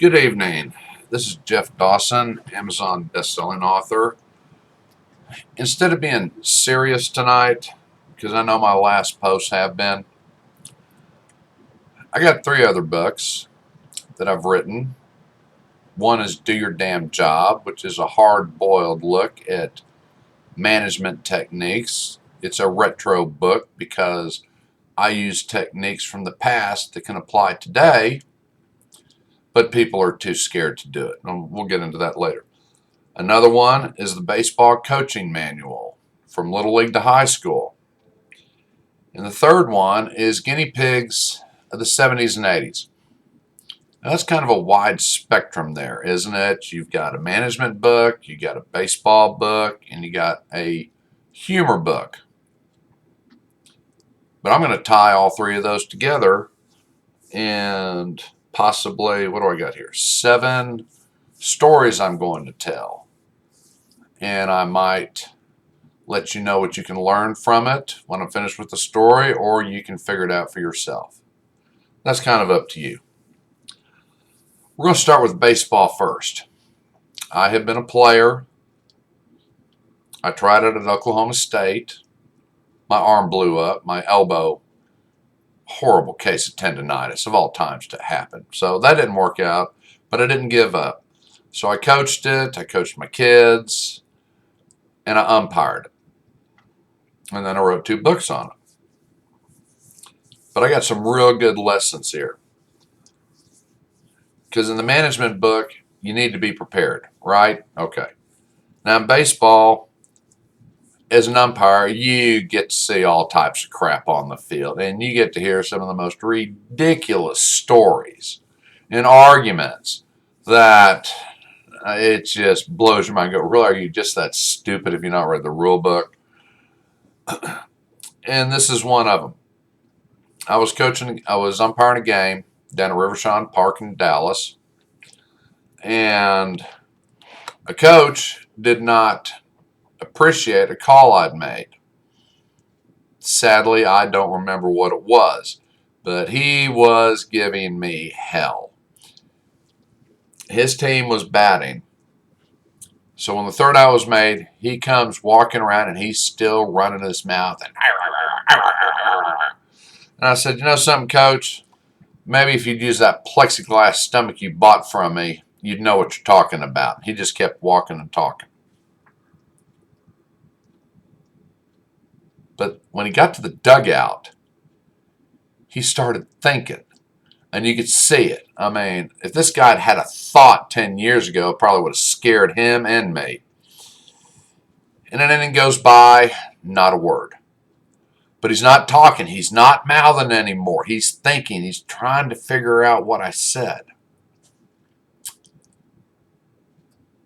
Good evening. This is Jeff Dawson, Amazon bestselling author. Instead of being serious tonight, because I know my last posts have been, I got three other books that I've written. One is Do Your Damn Job, which is a hard-boiled look at management techniques. It's a retro book because I use techniques from the past that can apply today, but people are too scared to do it. And we'll get into that later. Another one is the Baseball Coaching Manual from Little League to High School. And the third one is Guinea Pigs of the 70s and 80s. Now that's kind of a wide spectrum there, isn't it? You've got a management book, you got a baseball book, and you got a humor book. But I'm going to tie all three of those together and possibly, what do I got here? 7 stories I'm going to tell. And I might let you know what you can learn from it when I'm finished with the story, or you can figure it out for yourself. That's kind of up to you. We're going to start with baseball first. I have been a player. I tried it at Oklahoma State. My arm blew up, my elbow. Horrible case of tendonitis of all times to happen. So that didn't work out, but I didn't give up. So I coached it. I coached my kids. And I umpired it. And then I wrote 2 books on it. But I got some real good lessons here. Because in the management book, you need to be prepared, right? Okay. Now in baseball, as an umpire, you get to see all types of crap on the field. And you get to hear some of the most ridiculous stories and arguments that it just blows your mind. Go, really, are you just that stupid if you've not read the rule book? And this is one of them. I was umpiring a game down at Rivershawn Park in Dallas, and a coach did not appreciate a call I'd made. Sadly, I don't remember what it was, but he was giving me hell. His team was batting. So when the third out was made, he comes walking around and he's still running his mouth. And I said, you know something, Coach? Maybe if you'd use that plexiglass stomach you bought from me, you'd know what you're talking about. He just kept walking and talking. But when he got to the dugout, he started thinking. And you could see it. I mean, if this guy had had a thought 10 years ago, it probably would have scared him and me. And an inning goes by, not a word. But he's not talking. He's not mouthing anymore. He's thinking. He's trying to figure out what I said.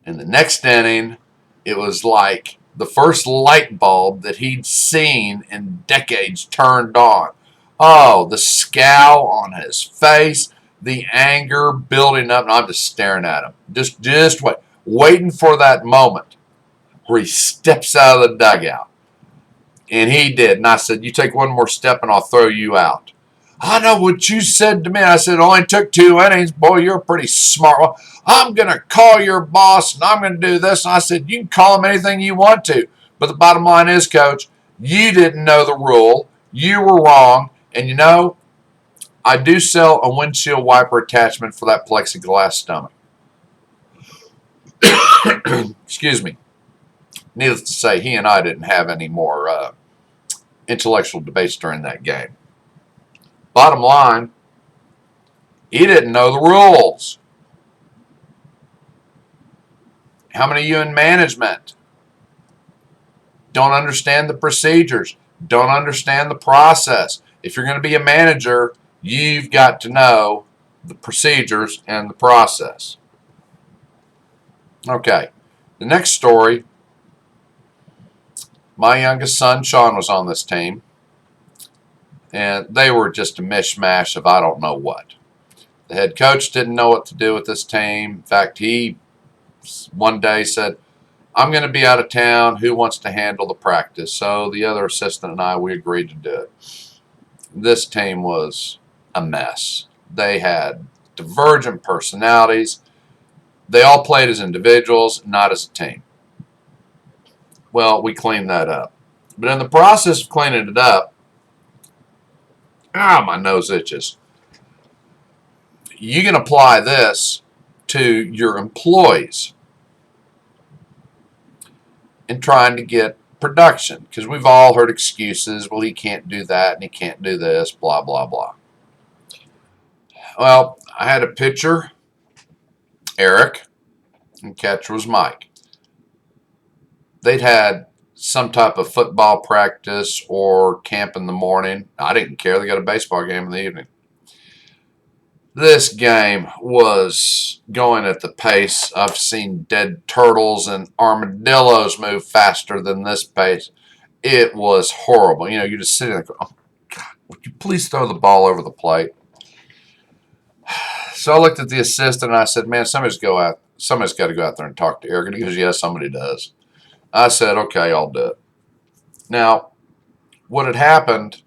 In the next inning, it was like the first light bulb that he'd seen in decades turned on. Oh, the scowl on his face, the anger building up, and I'm just staring at him. Just waiting for that moment where he steps out of the dugout. And he did. And I said, you take one more step and I'll throw you out. I know what you said to me. I said, it only took 2 innings. Boy, you're pretty smart. Well, I'm going to call your boss and I'm going to do this. And I said, you can call him anything you want to. But the bottom line is, Coach, you didn't know the rule. You were wrong. And you know, I do sell a windshield wiper attachment for that plexiglass stomach. Excuse me. Needless to say, he and I didn't have any more intellectual debates during that game. Bottom line, he didn't know the rules. How many of you in management don't understand the procedures, don't understand the process? If you're going to be a manager, you've got to know the procedures and the process. Okay, the next story, my youngest son, Sean, was on this team, and they were just a mishmash of I don't know what. The head coach didn't know what to do with this team. In fact, he one day said, I'm going to be out of town. Who wants to handle the practice? So the other assistant and I, we agreed to do it. This team was a mess. They had divergent personalities. They all played as individuals, not as a team. Well, we cleaned that up. But in the process of cleaning it up, my nose itches. You can apply this to your employees in trying to get production, because we've all heard excuses. Well, he can't do that and he can't do this, blah, blah, blah. Well, I had a pitcher, Eric, and catcher was Mike. They'd had some type of football practice or camp in the morning. I didn't care. They got a baseball game in the evening. This game was going at the pace. I've seen dead turtles and armadillos move faster than this pace. It was horrible. You know, you're just sitting there going, oh, God, would you please throw the ball over the plate? So I looked at the assistant and I said, man, somebody's got to go out there and talk to Eric. And he goes, yeah, somebody does. I said, okay, I'll do it. Now, what had happened,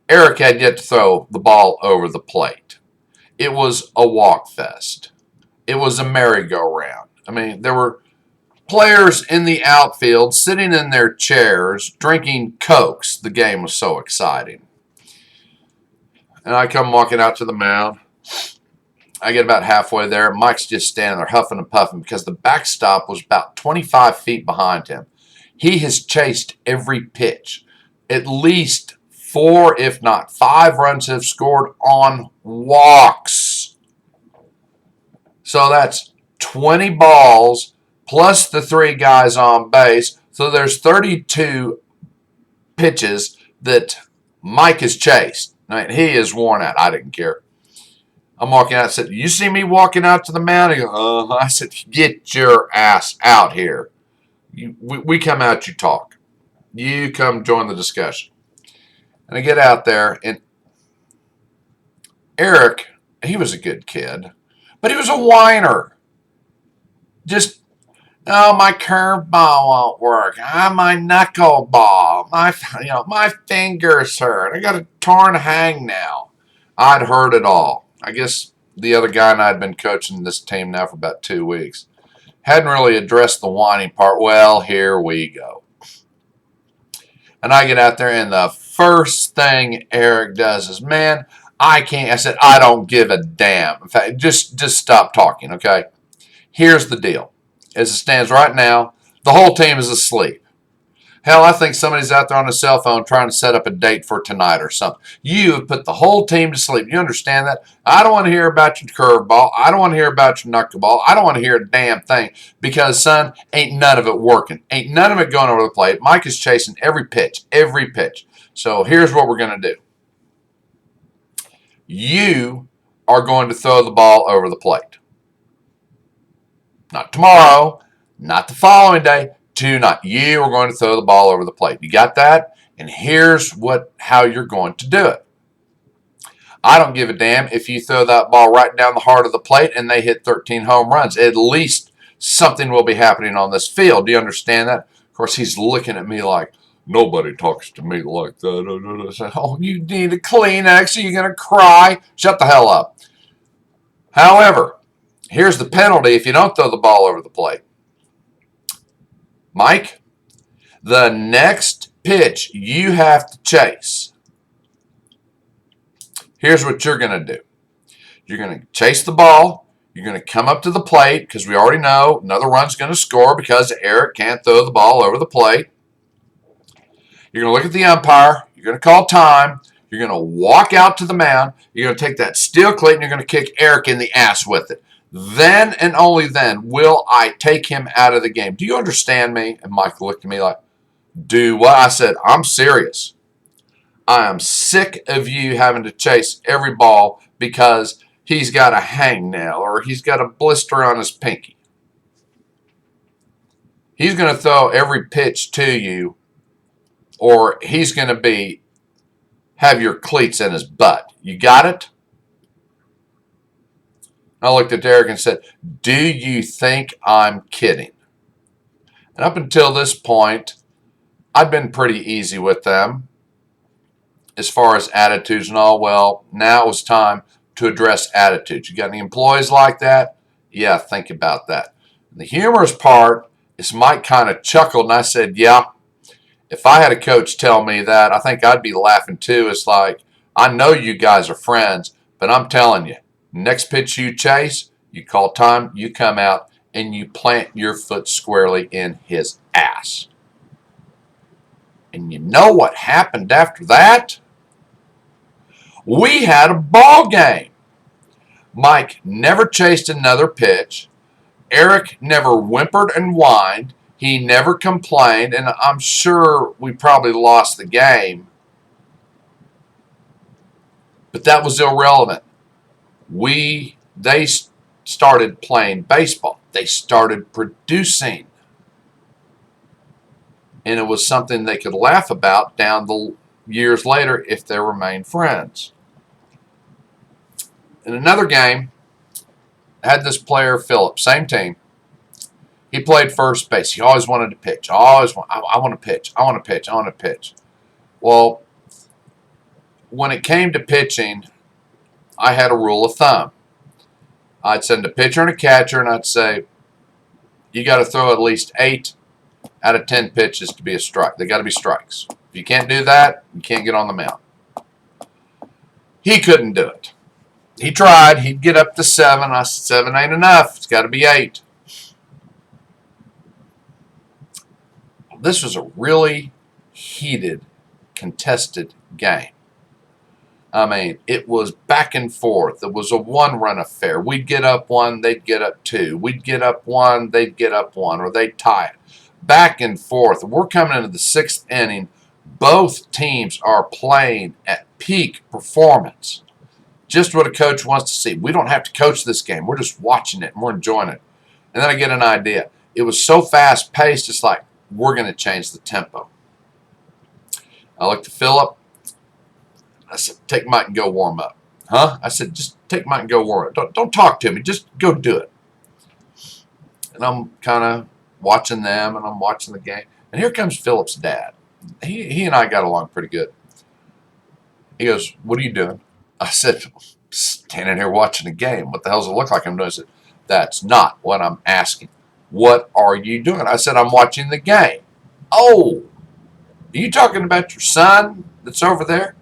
Eric had yet to throw the ball over the plate. It was a walk fest. It was a merry-go-round. I mean, there were players in the outfield sitting in their chairs drinking Cokes. The game was so exciting. And I come walking out to the mound. I get about halfway there. Mike's just standing there huffing and puffing because the backstop was about 25 feet behind him. He has chased every pitch. At least 4, if not 5 runs have scored on walks. So that's 20 balls plus the 3 guys on base. So there's 32 pitches that Mike has chased. I mean, he is worn out. I didn't care. I'm walking out. I said, you see me walking out to the mound? He goes, I said, get your ass out here. We come out, you talk. You come join the discussion. And I get out there, and Eric, he was a good kid, but he was a whiner. Just, oh, my curveball won't work. My knuckleball. My fingers hurt. I got a torn hangnail. I'd heard it all. I guess the other guy and I had been coaching this team now for about 2 weeks. Hadn't really addressed the whining part. Well, here we go. And I get out there, and the first thing Eric does is, man, I can't. I said, I don't give a damn. In fact, just stop talking, okay? Here's the deal. As it stands right now, the whole team is asleep. Hell, I think somebody's out there on a cell phone trying to set up a date for tonight or something. You have put the whole team to sleep. You understand that? I don't want to hear about your curveball. I don't want to hear about your knuckleball. I don't want to hear a damn thing because, son, ain't none of it working. Ain't none of it going over the plate. Mike is chasing every pitch, every pitch. So here's what we're going to do. You are going to throw the ball over the plate. Not tomorrow, not the following day. Tonight, you are going to throw the ball over the plate. You got that? And here's how you're going to do it. I don't give a damn if you throw that ball right down the heart of the plate and they hit 13 home runs. At least something will be happening on this field. Do you understand that? Of course, he's looking at me like, nobody talks to me like that. I said, oh, you need a Kleenex. Are you going to cry? Shut the hell up. However, here's the penalty if you don't throw the ball over the plate. Mike, the next pitch you have to chase, here's what you're going to do. You're going to chase the ball. You're going to come up to the plate because we already know another run's going to score because Eric can't throw the ball over the plate. You're going to look at the umpire. You're going to call time. You're going to walk out to the mound. You're going to take that steel cleat and you're going to kick Eric in the ass with it. Then and only then will I take him out of the game. Do you understand me? And Mike looked at me like, do what? I said, I'm serious. I am sick of you having to chase every ball because he's got a hangnail or he's got a blister on his pinky. He's going to throw every pitch to you or he's going to have your cleats in his butt. You got it? I looked at Derek and said, do you think I'm kidding? And up until this point, I've been pretty easy with them as far as attitudes and all. Well, now it was time to address attitudes. You got any employees like that? Yeah, think about that. And the humorous part is Mike kind of chuckled, and I said, yeah, if I had a coach tell me that, I think I'd be laughing too. It's like, I know you guys are friends, but I'm telling you, next pitch you chase, you call time, you come out, and you plant your foot squarely in his ass. And you know what happened after that? We had a ball game. Mike never chased another pitch. Eric never whimpered and whined. He never complained, and I'm sure we probably lost the game. But that was irrelevant. They started playing baseball. They started producing. And it was something they could laugh about down the years later if they remained friends. In another game, I had this player, Philip, same team. He played first base. He always wanted to pitch. I want to pitch. I want to pitch. I want to pitch. Well, when it came to pitching, I had a rule of thumb. I'd send a pitcher and a catcher, and I'd say, you got to throw at least 8 out of 10 pitches to be a strike. They got to be strikes. If you can't do that, you can't get on the mound. He couldn't do it. He tried. He'd get up to 7. I said, 7 ain't enough. It's got to be 8. This was a really heated, contested game. I mean, it was back and forth. It was a one-run affair. We'd get up 1, they'd get up 2. We'd get up 1, they'd get up 1, or they'd tie it. Back and forth. We're coming into the 6th inning. Both teams are playing at peak performance. Just what a coach wants to see. We don't have to coach this game. We're just watching it, and we're enjoying it. And then I get an idea. It was so fast-paced, it's like, we're going to change the tempo. I looked at Philip. I said, take Mike and go warm up. Huh? I said, just take Mike and go warm up. Don't talk to me. Just go do it. And I'm kind of watching them, and I'm watching the game. And here comes Philip's dad. He and I got along pretty good. He goes, what are you doing? I said, standing here watching the game. What the hell does it look like I'm doing? I said, that's not what I'm asking. What are you doing? I said, I'm watching the game. Oh, are you talking about your son that's over there?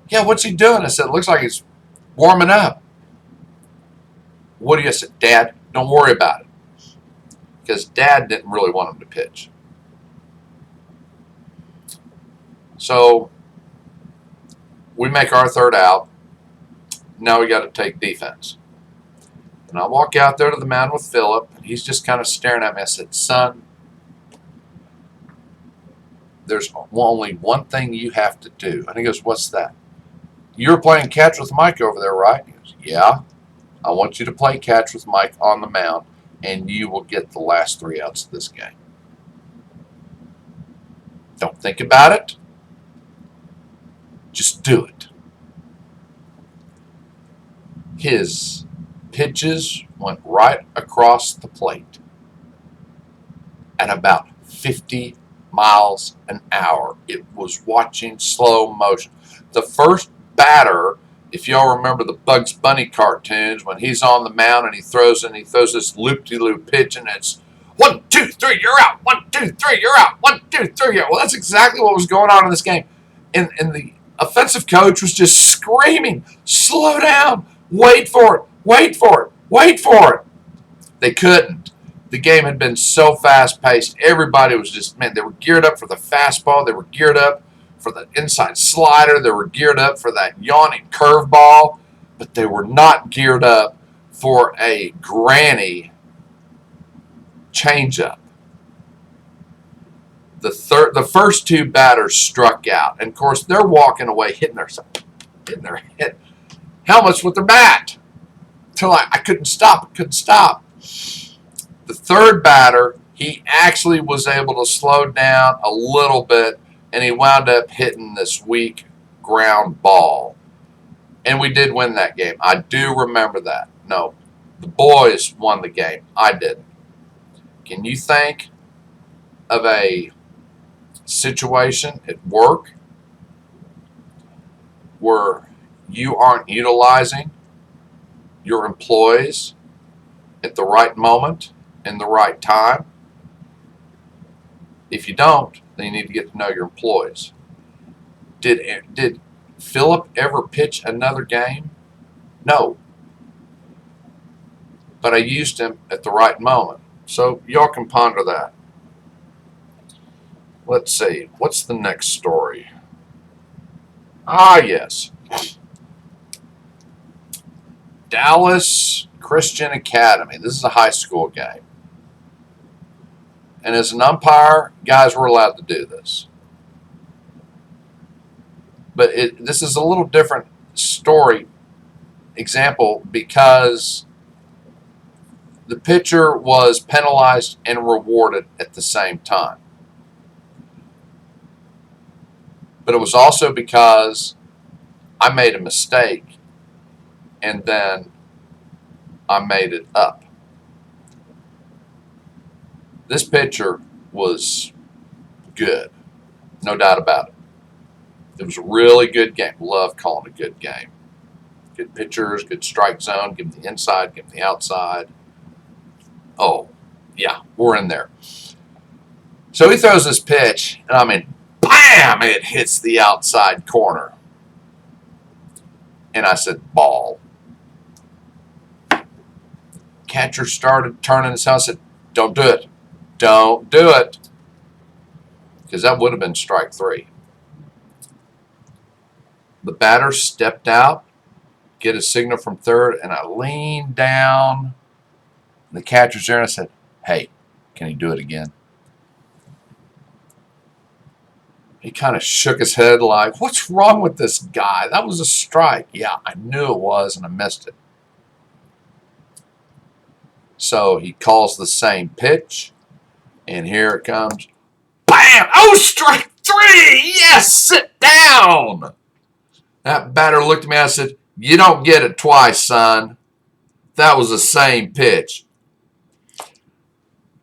Yeah, what's he doing? I said, it looks like he's warming up. What do you say? Dad, don't worry about it. Because Dad didn't really want him to pitch. So we make our 3rd out. Now we got to take defense. And I walk out there to the mound with Philip, and he's just kind of staring at me. I said, son, there's only one thing you have to do. And he goes, what's that? You're playing catch with Mike over there, right? He goes, yeah. I want you to play catch with Mike on the mound, and you will get the last 3 outs of this game. Don't think about it. Just do it. His pitches went right across the plate at about 50 miles an hour. It was watching slow motion. The first batter, if y'all remember the Bugs Bunny cartoons, when he's on the mound and he throws this loop-de-loop pitch, and it's 1, 2, 3, you're out. 1, 2, 3, you're out. 1, 2, 3, you're out. Well, that's exactly what was going on in this game. And the offensive coach was just screaming, slow down, wait for it, wait for it, wait for it. They couldn't. The game had been so fast-paced. Everybody was just, man, they were geared up for the fastball. They were geared up for the inside slider. They were geared up for that yawning curveball. But they were not geared up for a granny changeup. The first 2 batters struck out. And, of course, they're walking away, hitting their head helmets with their bat. Until I couldn't stop. The 3rd batter, he actually was able to slow down a little bit, and he wound up hitting this weak ground ball. And we did win that game. I do remember that. No, the boys won the game. I didn't. Can you think of a situation at work where you aren't utilizing your employees at the right moment, in the right time? If you don't, then you need to get to know your employees. Did Philip ever pitch another game? No. But I used him at the right moment. So y'all can ponder that. Let's see. What's the next story? Ah, yes. Dallas Christian Academy. This is a high school game. And as an umpire, guys, we're allowed to do this. But this is a little different story example because the pitcher was penalized and rewarded at the same time. But it was also because I made a mistake and then I made it up. This pitcher was good, no doubt about it. It was a really good game. Love calling a good game. Good pitchers, good strike zone, give them the inside, give them the outside. Oh, yeah, we're in there. So he throws this pitch, and I mean, bam, it hits the outside corner. And I said, ball. Catcher started turning his head. I said, don't do it. Don't do it. Because that would have been strike three. The batter stepped out, get a signal from third, and I leaned down. The catcher's there, and I said, hey, can he do it again? He kind of shook his head like, what's wrong with this guy? That was a strike. Yeah, I knew it was, and I missed it. So he calls the same pitch, and here it comes. Bam! Oh, strike three! Yes, sit down! That batter looked at me and I said, you don't get it twice, son. That was the same pitch.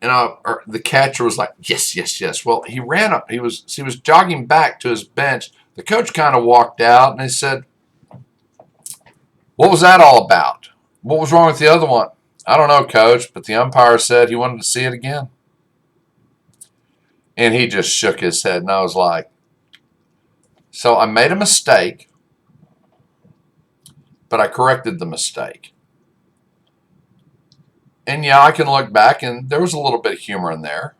And the catcher was like, yes, yes, yes. Well, he ran up. He was jogging back to his bench. The coach kind of walked out and he said, what was that all about? What was wrong with the other one? I don't know, coach, but the umpire said he wanted to see it again. And he just shook his head, and I was like, so I made a mistake, but I corrected the mistake. And yeah, I can look back, and there was a little bit of humor in there.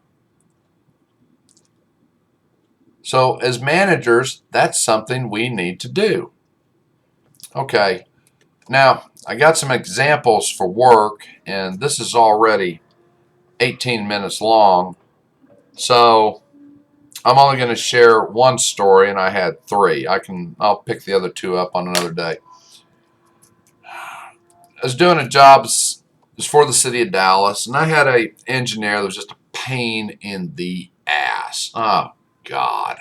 So as managers, that's something we need to do. Okay, now I got some examples for work, and this is already 18 minutes long. So I'm only going to share one story, and I had three. I'll pick the other two up on another day. I was doing a job. It was for the city of Dallas, and I had an engineer that was just a pain in the ass. Oh, God.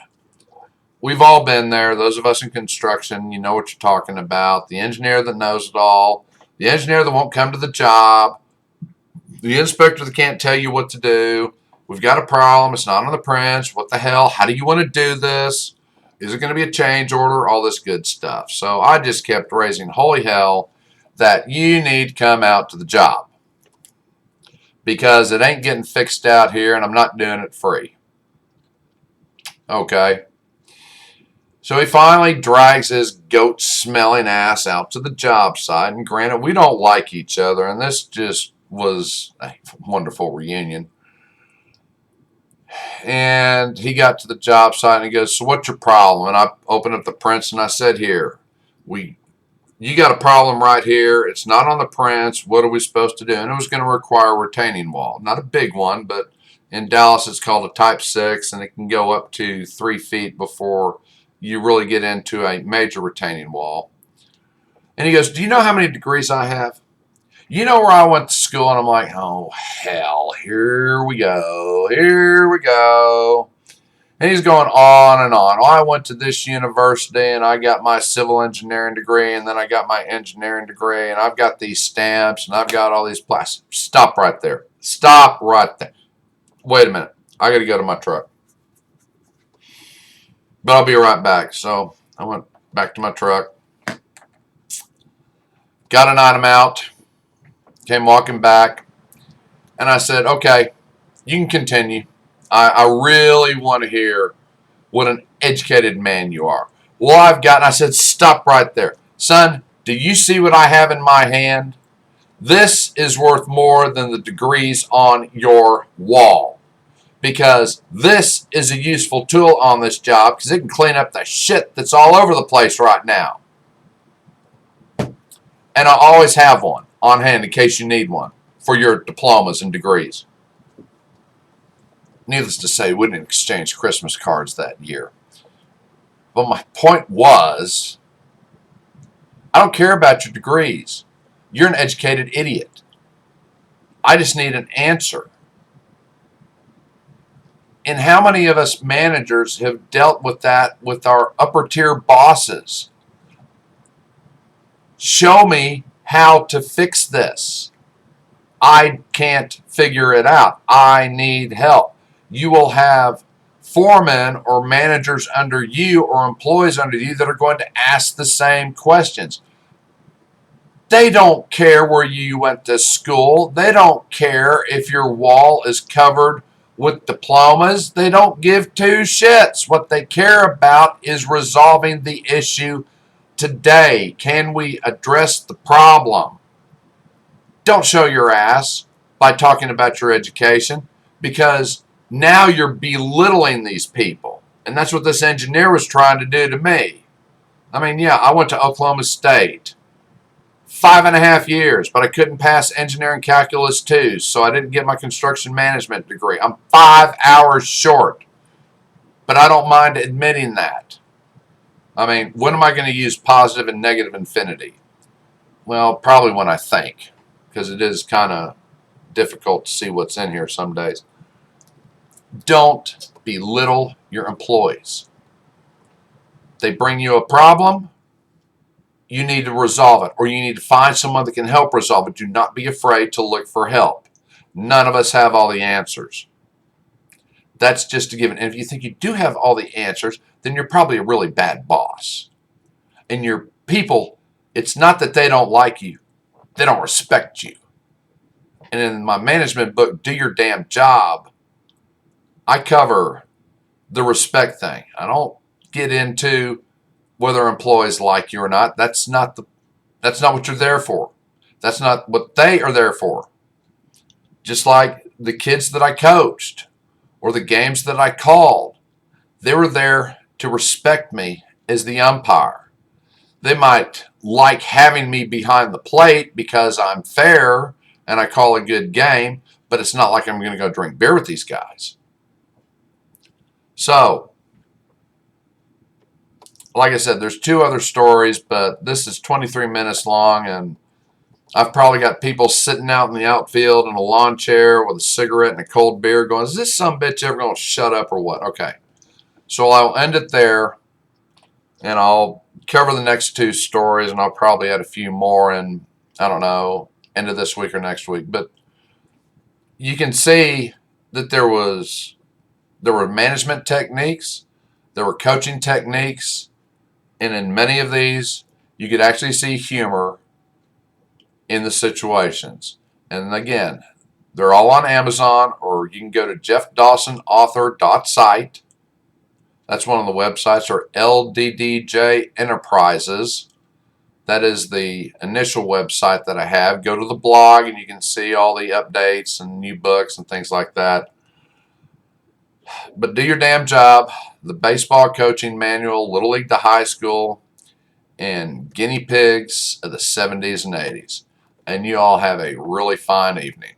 We've all been there. Those of us in construction, you know what you're talking about. The engineer that knows it all. The engineer that won't come to the job. The inspector that can't tell you what to do. We've got a problem. It's not on the prints. What the hell? How do you want to do this? Is it going to be a change order? All this good stuff. So I just kept raising holy hell that you need to come out to the job. Because it ain't getting fixed out here, and I'm not doing it free. Okay. So he finally drags his goat-smelling ass out to the job site. And granted, we don't like each other, and this just was a wonderful reunion. And he got to the job site, and he goes, so what's your problem? And I opened up the prints, and I said, here, you got a problem right here. It's not on the prints. What are we supposed to do? And it was going to require a retaining wall. Not a big one, but in Dallas it's called a type 6, and it can go up to 3 feet before you really get into a major retaining wall. And he goes, do you know how many degrees I have? You know where I went to school? And I'm like, oh, hell, here we go. Here we go. And he's going on and on. Oh, I went to this university, and I got my civil engineering degree, and then I got my engineering degree, and I've got these stamps, and I've got all these plastics. Stop right there. Stop right there. Wait a minute. I got to go to my truck. But I'll be right back. So I went back to my truck. Got an item out. Came walking back, and I said, okay, you can continue. I really want to hear what an educated man you are. Well, I said, stop right there. Son, do you see what I have in my hand? This is worth more than the degrees on your wall, because this is a useful tool on this job because it can clean up the shit that's all over the place right now. And I always have one on hand in case you need one for your diplomas and degrees. Needless to say, we didn't exchange Christmas cards that year. But my point was, I don't care about your degrees. You're an educated idiot. I just need an answer. And how many of us managers have dealt with that with our upper tier bosses? Show me how to fix this. I can't figure it out. I need help. You will have foremen or managers under you or employees under you that are going to ask the same questions. They don't care where you went to school. They don't care if your wall is covered with diplomas. They don't give two shits. What they care about is resolving the issue today. Can we address the problem? Don't show your ass by talking about your education, because now you're belittling these people. And that's what this engineer was trying to do to me. I mean, yeah, I went to Oklahoma State 5.5 years, but I couldn't pass engineering calculus 2, so I didn't get my construction management degree. I'm 5 hours short, but I don't mind admitting that. I mean, when am I going to use positive and negative infinity? Well, probably when I think, because it is kind of difficult to see what's in here some days. Don't belittle your employees. They bring you a problem, you need to resolve it, or you need to find someone that can help resolve it. Do not be afraid to look for help. None of us have all the answers. That's just a given. And if you think you do have all the answers, then you're probably a really bad boss. And your people, it's not that they don't like you, they don't respect you. And in my management book, Do Your Damn Job, I cover the respect thing. I don't get into whether employees like you or not. That's not what you're there for. That's not what they are there for. Just like the kids that I coached or the games that I called, they were there to respect me as the umpire. They might like having me behind the plate because I'm fair and I call a good game, but it's not like I'm going to go drink beer with these guys. So, like I said, there's 2 other stories, but this is 23 minutes long, and I've probably got people sitting out in the outfield in a lawn chair with a cigarette and a cold beer going, is this some bitch ever going to shut up or what? Okay. So I'll end it there, and I'll cover the next 2 stories, and I'll probably add a few more in, I don't know, end of this week or next week. But you can see that there were management techniques, there were coaching techniques, and in many of these, you could actually see humor in the situations. And again, they're all on Amazon, or you can go to jeffdawsonauthor.site. That's one of the websites, or LDDJ Enterprises. That is the initial website that I have. Go to the blog and you can see all the updates and new books and things like that. But Do Your Damn Job, the baseball coaching manual, Little League to High School, and guinea pigs of the 70s and 80s. And you all have a really fine evening.